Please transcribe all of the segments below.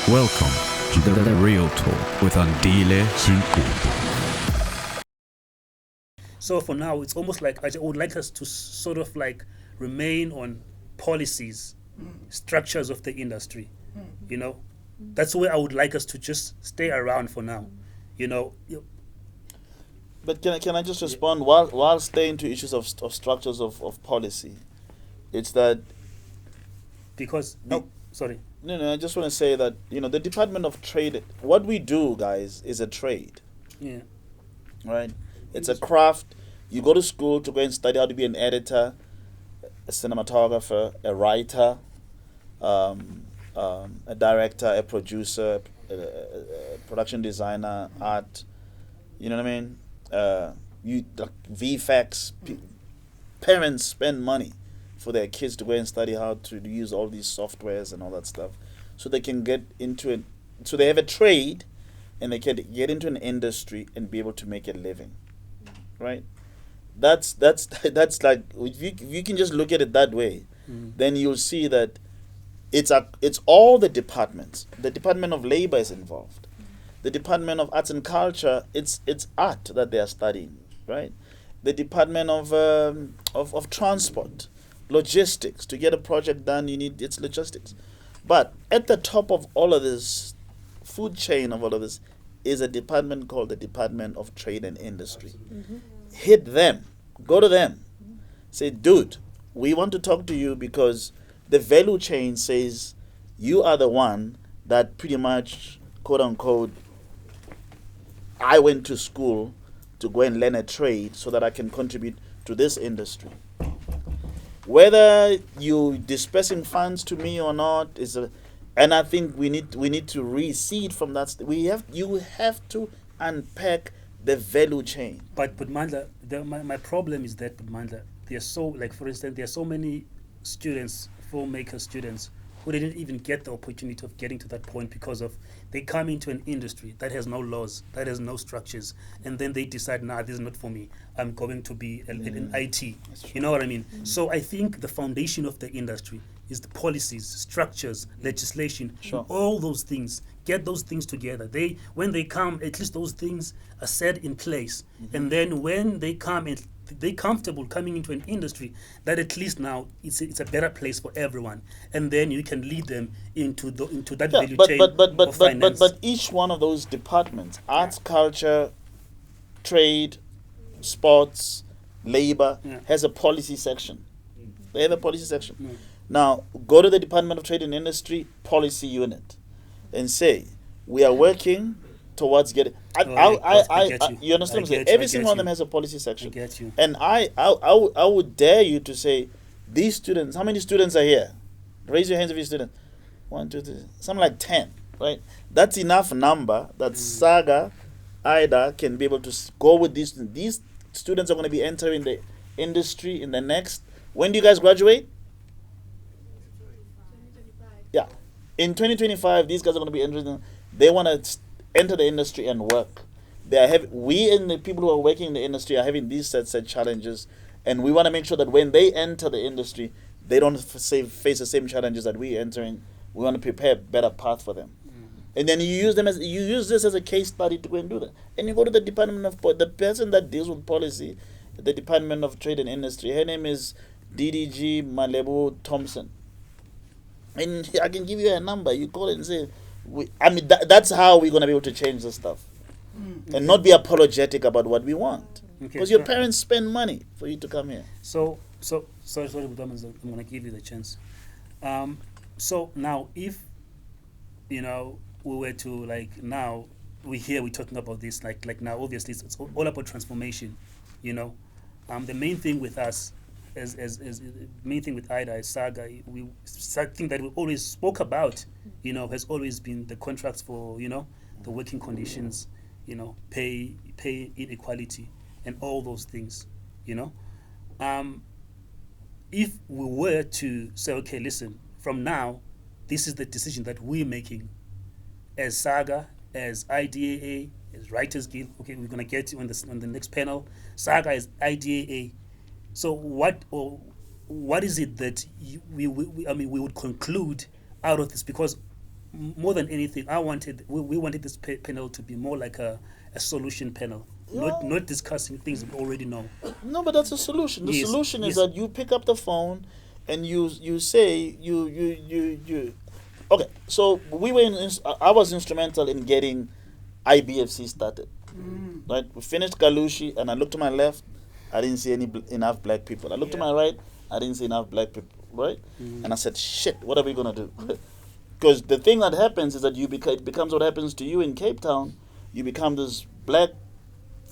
Welcome to the Real Talk with Andile Sinqoto. So for now, it's almost like I would like us to sort of like remain on policies, structures of the industry. You know, that's where I would like us to just stay around for now. You know, But can I just respond while staying to issues of structures of policy? It's that because The- sorry, no, I just want to say that the Department of Trade. What we do, guys, is a trade, yeah, right? It's a craft. You go to school to go and study how to be an editor, a cinematographer, a writer, a director, a producer, a production designer, art. You know what I mean? You like VFX. Parents spend money for their kids to go and study how to use all these softwares and all that stuff, so they can get into it. So they have a trade, and they can get into an industry and be able to make a living, right? That's like if you can just look at it that way, then you'll see that it's all the departments. The Department of Labor is involved. The Department of Arts and Culture, it's art that they are studying, right? The Department of Transport, logistics. To get a project done, you need it's logistics. But at the top of all of this food chain of all of this is a department called the Department of Trade and Industry. Hit them, go to them, say, dude, we want to talk to you because the value chain says you are the one that pretty much, quote unquote, I went to school to go and learn a trade so that I can contribute to this industry. Whether you dispersing funds to me or not and I think we need to reseed from that. You have to unpack the value chain. but Mandla, my problem is that Mandla, there's so like for instance, there are so many students, filmmaker students, who didn't even get the opportunity of getting to that point because of they come into an industry that has no laws, that has no structures, and then they decide, nah, this is not for me. I'm going to be in IT. You know what I mean? So I think the foundation of the industry is the policies, structures, legislation, Sure. all those things. Get those things together. When they come, at least those things are set in place, and then when they come and they comfortable coming into an industry that at least now it's a better place for everyone, and then you can lead them into that Yeah, value but chain but but of but but finance. but each one of those departments, arts, culture, trade, sports, labor, Yeah. has a policy section. They have a policy section. Now go to the Department of Trade and Industry policy unit and say we are working towards getting. I get you. You understand what I'm saying? I Every get single one of you. them has a policy I section. get you. And I would dare you to say, these students, how many students are here? Raise your hands if you're students. 1, 2, 3, something like 10, right? That's enough number that Saga, IDAA can be able to go with these students. These students are going to be entering the industry in the next. When do you guys graduate? Yeah. In 2025, these guys are going to be entering. They want to enter the industry and work. We and the people who are working in the industry are having these set challenges, and we want to make sure that when they enter the industry, they don't face the same challenges that we entering. We want to prepare a better path for them. And then you use this as a case study to go and do that. And you go to the Department of the person that deals with policy, the Department of Trade and Industry. Her name is DDG Malebu Thompson. And I can give you a number. You call it and say, that's how we're going to be able to change this stuff. And not be apologetic about what we want. Okay, Because your sure. parents spend money for you to come here. So sorry, Budaman, I'm gonna give you the chance. So now, if we were to we're talking about this like now, obviously it's all about transformation. The main thing with us, as main thing with IDA is Saga, something that we always spoke about, has always been the contracts for the working conditions, pay inequality and all those things. If we were to say, okay, listen, from now, this is the decision that we're making as Saga, as IDAA, as Writers Guild. Okay, we're gonna get you on the next panel. Saga is IDAA. So what is it that we would conclude out of this? Because more than anything, we wanted this panel to be more like a solution panel, not discussing things we already know. No, but that's a solution. The Yes, solution is yes. that you pick up the phone and you say you. Okay, so I was instrumental in getting IBFC started. Right, we finished Galushi, and I looked to my left, I didn't see enough black people. I looked to my right, I didn't see enough black people. Right, and I said, "Shit, what are we gonna do?" Because the thing that happens is that it becomes what happens to you in Cape Town. You become this black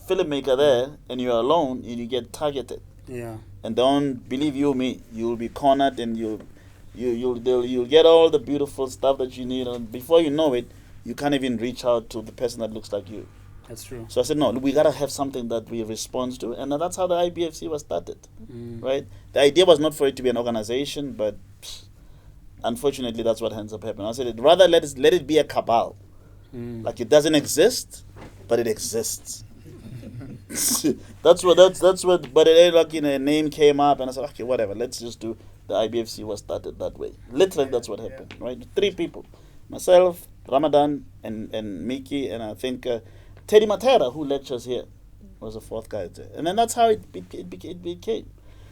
filmmaker there, and you're alone, and you get targeted. Yeah. And don't believe you me, you'll be cornered, and you'll get all the beautiful stuff that you need, and before you know it, you can't even reach out to the person that looks like you. That's true. So I said, no, we gotta have something that we respond to, and that's how the IBFC was started, right? The idea was not for it to be an organization, but unfortunately, that's what ends up happening. I said, rather let it be a cabal, like it doesn't exist, but it exists. That's what. But it ain't like a name came up, and I said, okay, whatever. Let's just do. The IBFC was started that way. Literally, that's what happened, right? 3 people, myself, Ramadan, and Miki, and I think Teddy Matera, who lectures here, was the 4th guy there. And then that's how it became.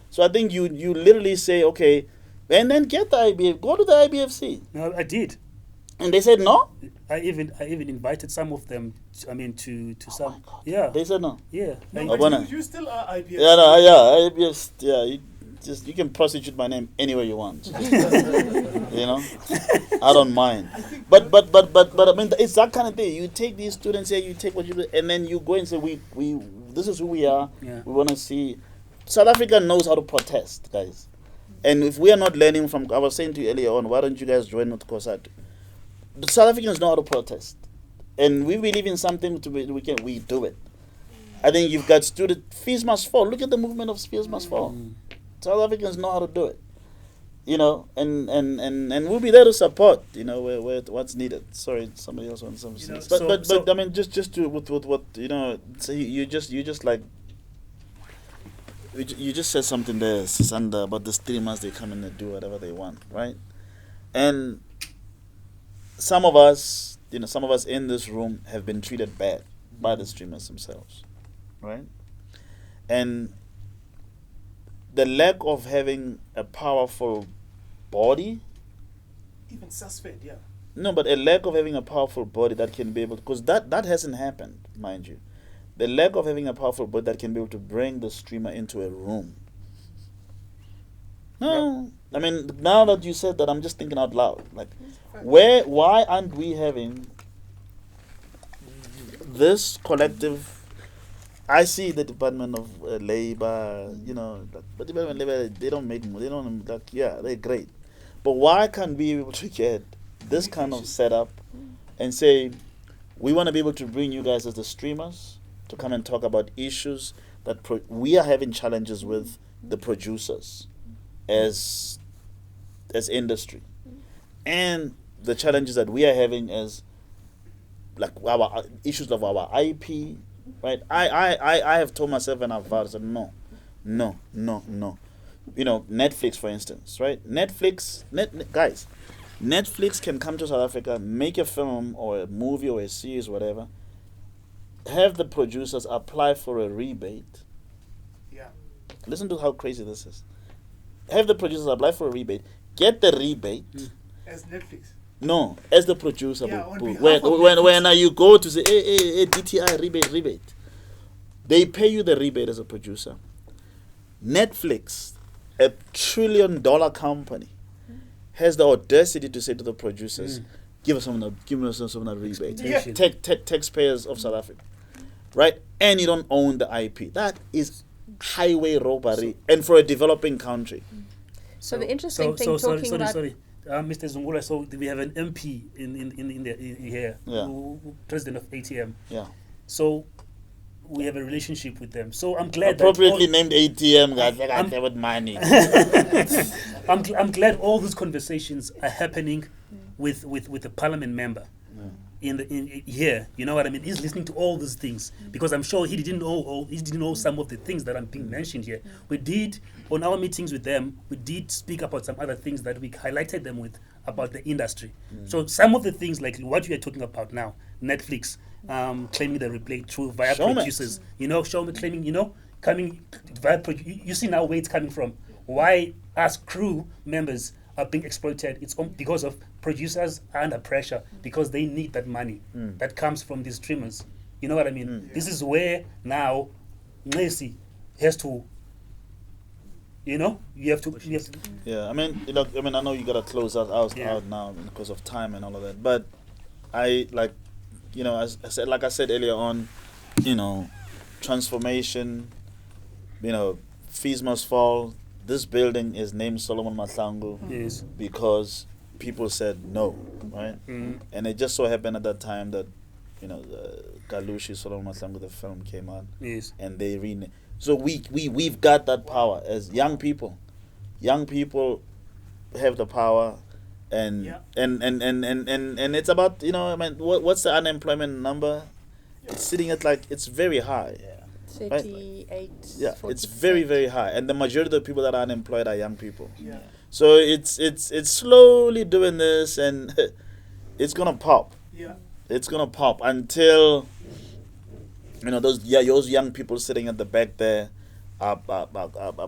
So I think you literally say, okay, and then get the IBF, go to the IBFC. No, I did. And they said no? I even invited some of them. To some. My God. Yeah. They said no. Yeah. No, I- but you still are IBS. Yeah, IBS, yeah. You can prostitute my name anywhere you want. You know, I don't mind. But I mean, it's that kind of thing. You take these students here, you take what you do, and then you go and say, we this is who we are. Yeah. We want to see. South Africa knows how to protest, guys. And if we are not learning from, I was saying to you earlier on, why don't you guys join with COSATU? The South Africans know how to protest, and we believe in something we do it. I think you've got fees must fall. Look at the movement of fees must fall. South Africans know how to do it, you know, and we'll be there to support, you know, where what's needed. Sorry, somebody else wants something. You know, But I mean, just to with what you know, so you just like. You just said something there, Sisanda, about the streamers. They come in and do whatever they want, right? And some of us in this room have been treated bad by the streamers themselves, right? And the lack of having a powerful body, Even suspect, yeah. no, but a lack of having a powerful body that can be able, because that hasn't happened, mind you. The lack of having a powerful body that can be able to bring the streamer into a room. No, I mean, now that you said that, I'm just thinking out loud. Like, why aren't we having this collective? I see the Department of Labor, you know, but Department of Labor, they don't make, they don't, like, yeah, they're great. But why can't we be able to get this kind of setup and say, we want to be able to bring you guys as the streamers to come and talk about issues that we are having challenges with the producers as industry, and the challenges that we are having as like our issues of our IP, right? I have told myself and I've vowed, said no. You know, Netflix, for instance, right? Guys, Netflix can come to South Africa, make a film or a movie or a series, whatever, have the producers apply for a rebate. Yeah. Listen to how crazy this is. Have the producers apply for a rebate, get the rebate. As Netflix. No, as the producer. Yeah, on behalf when of Netflix. you go to say, hey, DTI rebate, they pay you the rebate as a producer. Netflix, a $1 trillion company, has the audacity to say to the producers, give us some of that rebate. Yeah. Taxpayers of South Africa, right? And you don't own the IP. That is highway robbery, and for a developing country. So the interesting thing talking about... Sorry. Mr. Zungula, so we have an MP in here, Yeah. president of ATM. Yeah. So we have a relationship with them. So I'm glad Appropriately that named ATM, guys. They got with money. I'm glad all these conversations are happening with the parliament member in here. You know what I mean? He's listening to all these things because I'm sure he didn't know some of the things that are being mentioned here. We did on our meetings with them. We did speak about some other things that we highlighted them with. about the industry. So some of the things like what you are talking about now, Netflix claiming the replay through via Showmax. producers, Showmax claiming, coming via you see now where it's coming from. Why us crew members are being exploited? It's because of producers are under pressure because they need that money that comes from these streamers. You know what I mean? This is where now Messi has to, you have to. Yeah, I mean, I know you gotta close that out now because of time and all of that. But I as I said earlier on, transformation. Fees must fall. This building is named Solomon Mahlangu because people said no, right? And it just so happened at that time that the Galushi Solomon Mahlangu, the film came out, and they renamed. So we've got that power as young people. Young people have the power, and it's about what's the unemployment number? It's sitting at it's very high. 38. Yeah, 40%. it's very, very high, and the majority of the people that are unemployed are young people. Yeah. So it's slowly doing this, and it's gonna pop. Yeah. It's gonna pop until those young people sitting at the back there are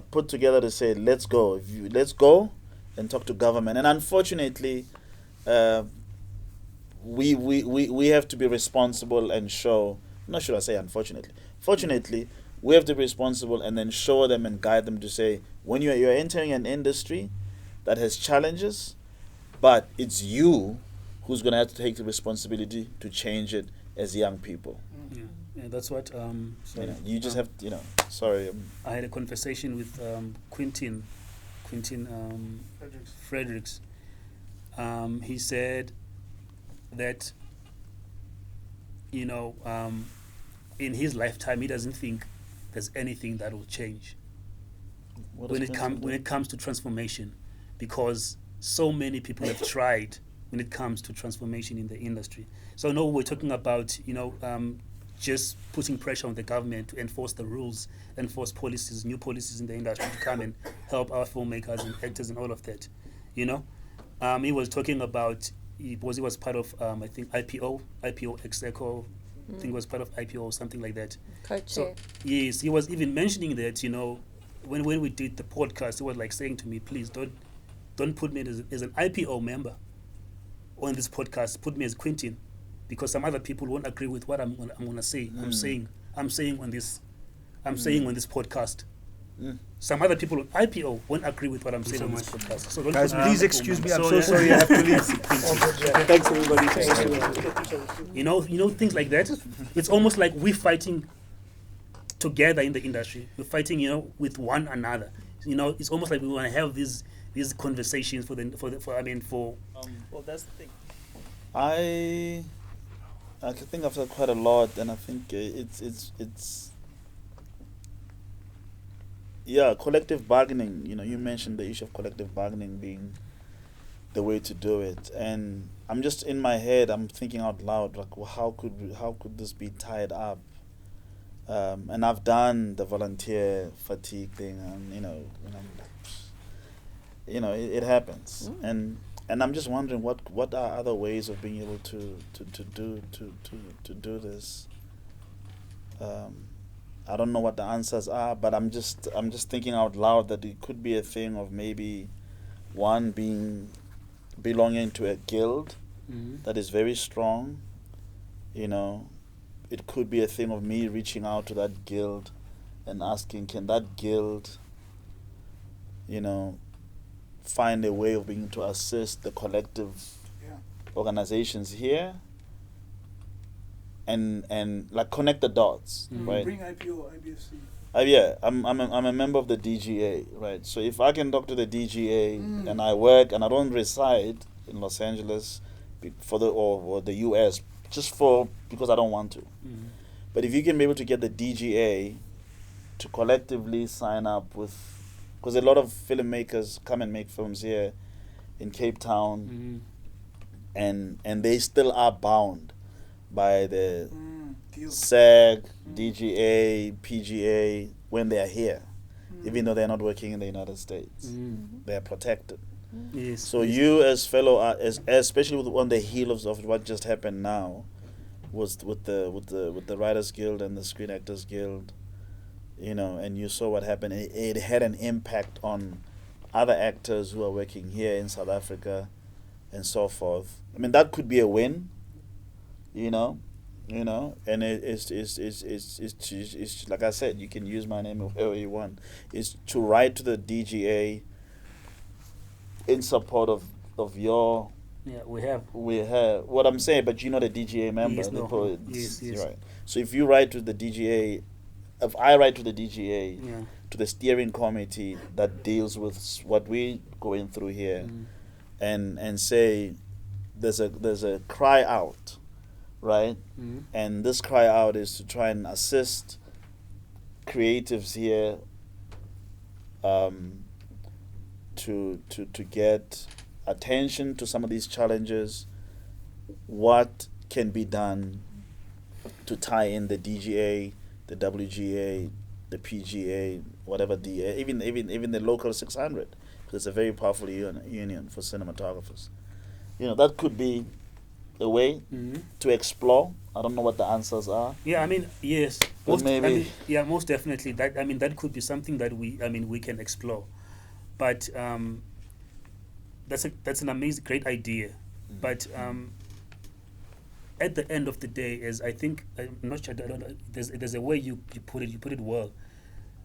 put together to say let's go and talk to government. And unfortunately, we have to be responsible and show. Not should I say unfortunately. Fortunately, we have to be responsible and then show them and guide them to say, when you're entering an industry that has challenges, but it's you who's going to have to take the responsibility to change it as young people. Yeah, that's what. You just have, sorry. I had a conversation with Quentin Fredericks. He said that, in his lifetime, he doesn't think there's anything that will change when it comes to transformation, because so many people have tried when it comes to transformation in the industry. So no, we're talking about just putting pressure on the government to enforce the rules, enforce policies, new policies in the industry to come and help our filmmakers and actors and all of that. He was talking about he was part of I think IPO Execo. I think it was part of IPO or something like that. So yes, he was even mentioning that when we did the podcast, he was saying to me, please don't put me as an IPO member on this podcast. Put me as Quentin, because some other people won't agree with what I'm gonna say. I'm saying on this podcast. Some other people on IPO won't agree with what I'm saying on this podcast. So guys, please excuse me. I'm so sorry I have to leave. Thanks everybody. Things like that. It's almost like we're fighting together in the industry. We're fighting, with one another. It's almost like we want to have these conversations for. Well, that's the thing. I think I've said quite a lot, and I think it's collective bargaining. You mentioned the issue of collective bargaining being the way to do it, and I'm just in my head. I'm thinking out loud, how could this be tied up? And I've done the volunteer fatigue thing, and it happens, and I'm just wondering what are other ways of being able to do this. I don't know what the answers are, but I'm just thinking out loud that it could be a thing of maybe one belonging to a guild that is very strong. It could be a thing of me reaching out to that guild and asking, can that guild, find a way of being to assist the collective organizations here and connect the dots, right? Bring IPO, IBFC. I'm a member of the DGA, right? So if I can talk to the DGA and I work and I don't reside in Los Angeles or the US because I don't want to. But if you can be able to get the DGA to collectively sign up with, because a lot of filmmakers come and make films here in Cape Town, and they still are bound by the SAG, DGA, PGA when they are here, even though they're not working in the United States. They are protected. Yes. So yes. you, as fellow, especially on the heels of what just happened now, was with the Writers Guild and the Screen Actors Guild, and you saw what happened. It had an impact on other actors who are working here in South Africa, and so forth. I mean, that could be a win, and it's like I said, you can use my name wherever you want. Is to write to the DGA in support of your. Yeah, we have. What I'm saying, but the DGA member. Yes, no. Yes. Right. So if you write to the DGA, if I write to the DGA, Yeah. to the steering committee that deals with what we're going through here, and say there's a cry out, right? And this cry out is to try and assist creatives here to get attention to some of these challenges. What can be done to tie in the DGA, the WGA, the PGA, whatever DA, even the local 600, because it's a very powerful union for cinematographers. That could be a way to explore. I don't know what the answers are. Yeah, I mean, yes. But maybe. Most definitely. That could be something that we can explore. But that's an amazing, great idea. But at the end of the day, as I think, I'm not sure. I don't know. There's a way you put it. You put it well.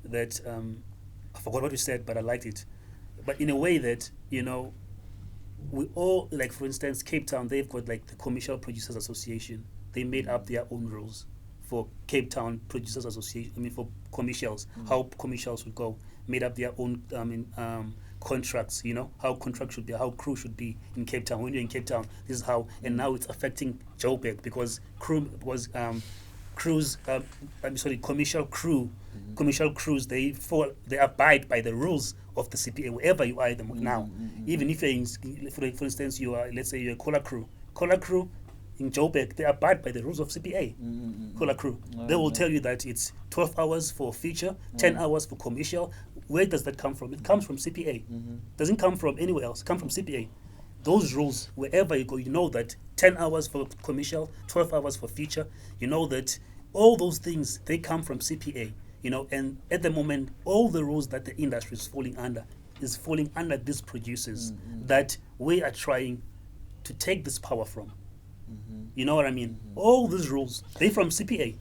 That I forgot what you said, but I liked it. But in a way that we all, like, for instance, Cape Town, they've got like the Commercial Producers Association. They made up their own rules for Cape Town Producers Association. I mean, for commercials, how commercials would go. Made up their own contracts. How contracts should be, how crew should be in Cape Town. When you're in Cape Town, this is how. And now it's affecting Joburg because commercial crews, they abide by the rules of the CPA wherever you are now. Even if you're for instance, let's say you're a Cola crew in Joburg, they abide by the rules of CPA. Cola crew. They will tell you that it's 12 hours for feature, 10 hours for commercial. Where does that come from? It comes from CPA. Doesn't come from anywhere else. It comes from CPA. Those rules, wherever you go, that 10 hours for commercial, 12 hours for feature. That all those things, they come from CPA. And at the moment, all the rules that the industry is falling under these producers that we are trying to take this power from. You know what I mean? All these rules, they from CPA.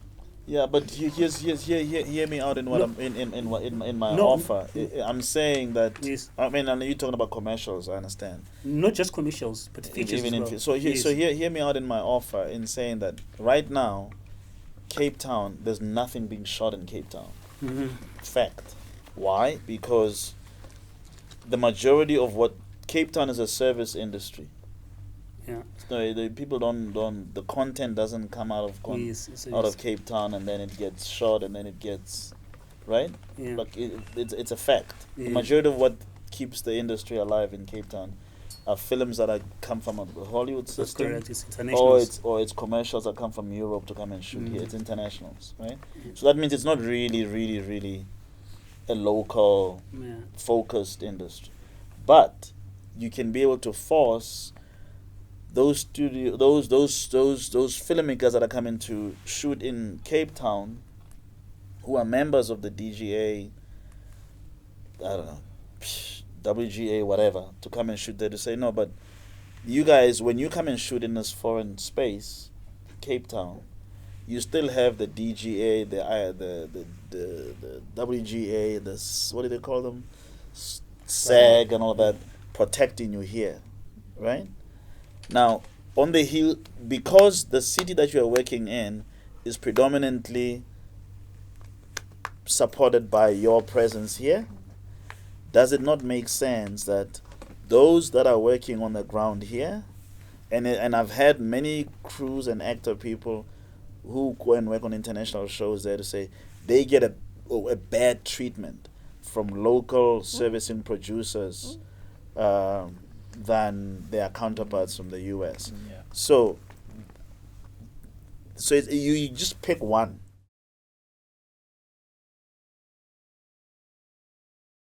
Yeah, but hear me out in what in my offer. I'm saying that. Yes. I mean, you're talking about commercials. I understand. Not just commercials, but features Even as well. so hear me out in my offer in saying that right now, Cape Town, there's nothing being shot in Cape Town. Fact. Why? Because the majority of what Cape Town is a service industry. Yeah. So the people the content doesn't come out of out of Cape Town, and then it gets shot, and then it gets right. Yeah. Like it's a fact. Yeah. The majority of what keeps the industry alive in Cape Town are films that come from the Hollywood system, correct. It's internationals. or it's commercials that come from Europe to come and shoot here. It's internationals, right? So that means it's not really a local focused industry, but you can be able to force those filmmakers that are coming to shoot in Cape Town, who are members of the DGA, I don't know, WGA, whatever, to come and shoot there, to say, no, but you guys, when you come and shoot in this foreign space, Cape Town, you still have the DGA, the WGA, what do they call them, SAG and all that, protecting you here, right? Now, on the hill, because the city that you are working in is predominantly supported by your presence here, does it not make sense that those that are working on the ground here, and I've had many crews and actor people who go and work on international shows there to say they get a bad treatment from local servicing producers than their counterparts from the US. So you just pick one.